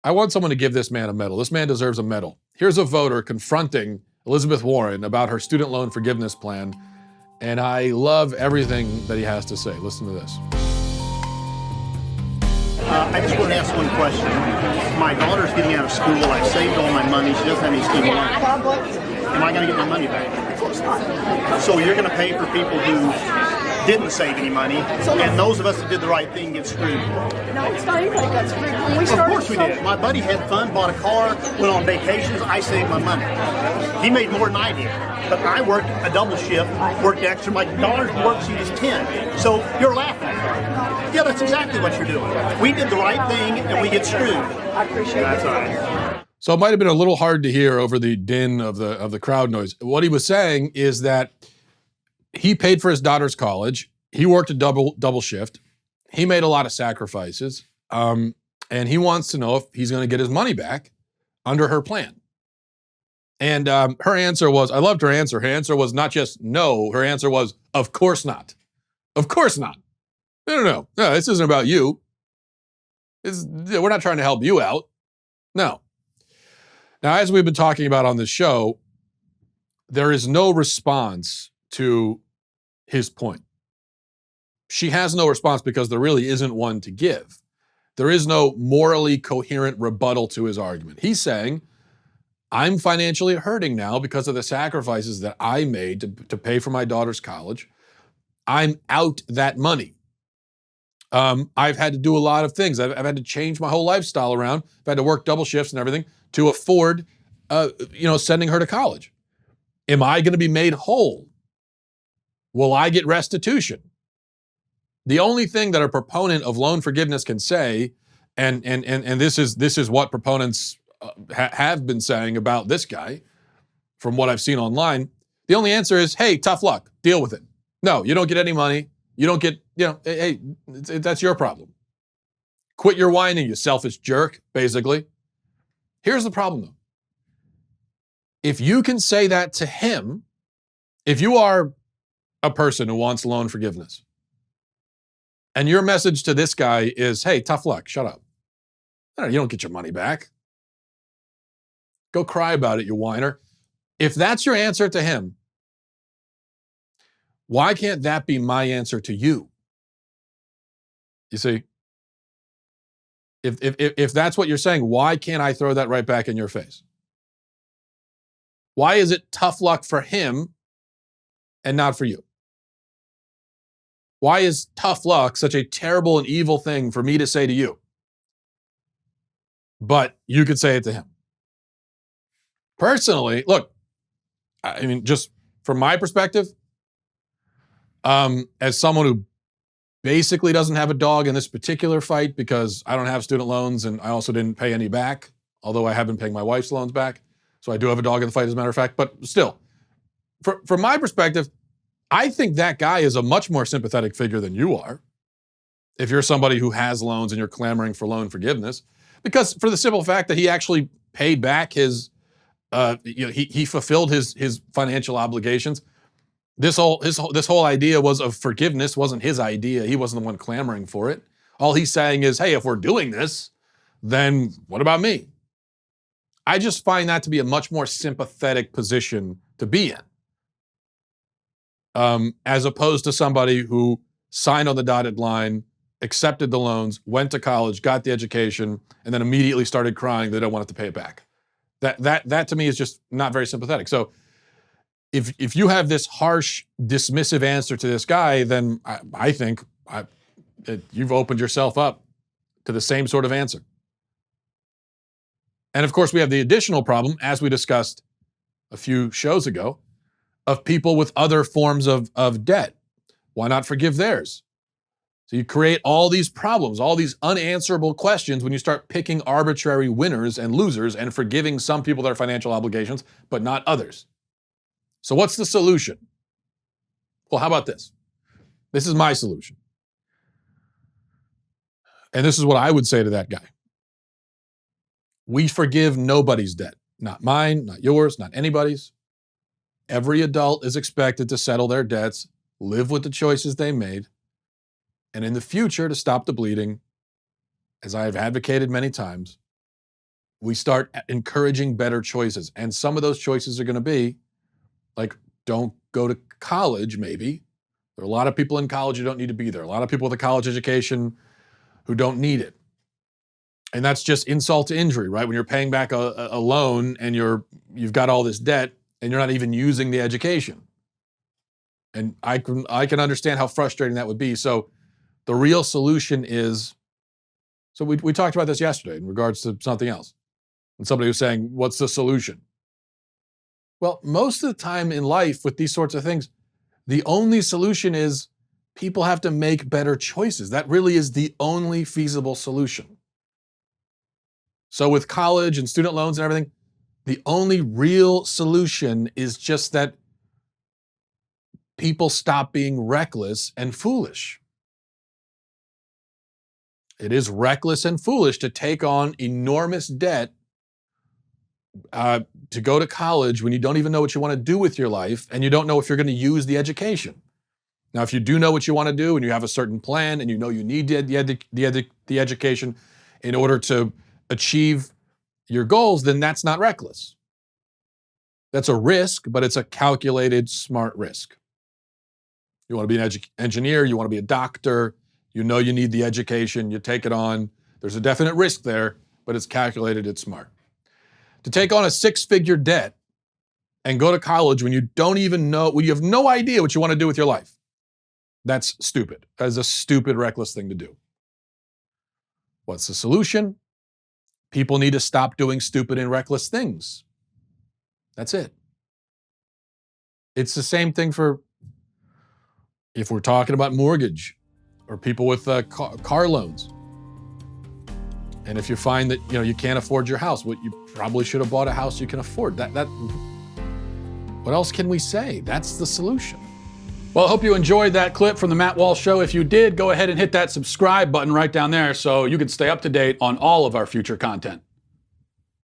I want someone to give this man a medal. This man deserves a medal. Here's a voter confronting Elizabeth Warren about her student loan forgiveness plan, and I love everything that he has to say. Listen to this. I just want to ask one question. My daughter's getting out of school. I saved all my money. She doesn't have any student loans. Am I going to get my money back? Of course not. So you're going to pay for people who didn't save any money, and those of us that did the right thing get screwed. No, it's not anybody got screwed. When we Of started course we did. My buddy had fun, bought a car, went on vacations. I saved my money. He made more than I did. But I worked a double shift, worked extra. My daughter's worksheet is 10. So you're laughing at me. Yeah, that's exactly what you're doing. We did the right thing, and we get screwed. I appreciate That's it. all right. So it might have been a little hard to hear over the din of the crowd noise. What he was saying is that he paid for his daughter's college. He worked a double shift. He made a lot of sacrifices, and he wants to know if he's going to get his money back under her plan. And her answer was, I loved her answer. Her answer was not just no. Her answer was, of course not. Of course not. No, this isn't about you. We're not trying to help you out. No. Now, as we've been talking about on this show, there is no response to his point. She has no response because there really isn't one to give. There is no morally coherent rebuttal to his argument. He's saying, I'm financially hurting now because of the sacrifices that I made to pay for my daughter's college. I'm out that money. I've had to do a lot of things. I've had to change my whole lifestyle around. I've had to work double shifts and everything to afford, sending her to college. Am I going to be made whole? Will I get restitution? The only thing that a proponent of loan forgiveness can say, and this is what proponents have been saying about this guy, from what I've seen online, the only answer is, hey, tough luck, deal with it. No, you don't get any money. You don't get, hey, that's your problem. Quit your whining, you selfish jerk, basically. Here's the problem, though. If you can say that to him, if you are a person who wants loan forgiveness, and your message to this guy is, hey, tough luck, shut up. You don't get your money back. Go cry about it, you whiner. If that's your answer to him, why can't that be my answer to you? You see, if that's what you're saying, why can't I throw that right back in your face? Why is it tough luck for him and not for you? Why is tough luck such a terrible and evil thing for me to say to you? But you could say it to him. Personally, look, I mean, just from my perspective, as someone who basically doesn't have a dog in this particular fight because I don't have student loans and I also didn't pay any back, although I have been paying my wife's loans back. So I do have a dog in the fight, as a matter of fact. But still, from my perspective, I think that guy is a much more sympathetic figure than you are if you're somebody who has loans and you're clamoring for loan forgiveness. Because for the simple fact that he actually paid back his, he fulfilled his financial obligations. This whole idea was of forgiveness wasn't his idea. He wasn't the one clamoring for it. All he's saying is, hey, if we're doing this, then what about me? I just find that to be a much more sympathetic position to be in, as opposed to somebody who signed on the dotted line, accepted the loans, went to college, got the education, and then immediately started crying they don't want to pay it back. That to me is just not very sympathetic. So if you have this harsh, dismissive answer to this guy, then I think you've opened yourself up to the same sort of answer. And of course, we have the additional problem, as we discussed a few shows ago, of people with other forms of debt. Why not forgive theirs? So you create all these problems, all these unanswerable questions when you start picking arbitrary winners and losers and forgiving some people their financial obligations, but not others. So what's the solution? Well, how about this? This is my solution. And this is what I would say to that guy. We forgive nobody's debt. Not mine, not yours, not anybody's. Every adult is expected to settle their debts, live with the choices they made, and in the future, to stop the bleeding, as I have advocated many times, we start encouraging better choices. And some of those choices are going to be like, don't go to college, maybe. There are a lot of people in college who don't need to be there. A lot of people with a college education who don't need it. And that's just insult to injury, right? When you're paying back a loan and you've got all this debt and you're not even using the education. And I can understand how frustrating that would be. So the real solution is, so we talked about this yesterday in regards to something else. And somebody was saying, what's the solution? Well, most of the time in life with these sorts of things, the only solution is people have to make better choices. That really is the only feasible solution. So with college and student loans and everything, the only real solution is just that people stop being reckless and foolish. It is reckless and foolish to take on enormous debt to go to college when you don't even know what you want to do with your life and you don't know if you're going to use the education. Now, if you do know what you want to do and you have a certain plan and you know you need the education in order to achieve your goals, then that's not reckless. That's a risk, but it's a calculated, smart risk. You want to be an engineer, you want to be a doctor, you know you need the education, you take it on. There's a definite risk there, but it's calculated, it's smart. To take on a 6-figure debt and go to college when you don't even know, when you have no idea what you want to do with your life, that's stupid. That is a stupid, reckless thing to do. What's the solution? People need to stop doing stupid and reckless things. That's it. It's the same thing for if we're talking about mortgage or people with car loans. And if you find that you can't afford your house, what you probably should have bought a house you can afford. What else can we say? That's the solution. Well, I hope you enjoyed that clip from the Matt Walsh Show. If you did, go ahead and hit that subscribe button right down there so you can stay up to date on all of our future content.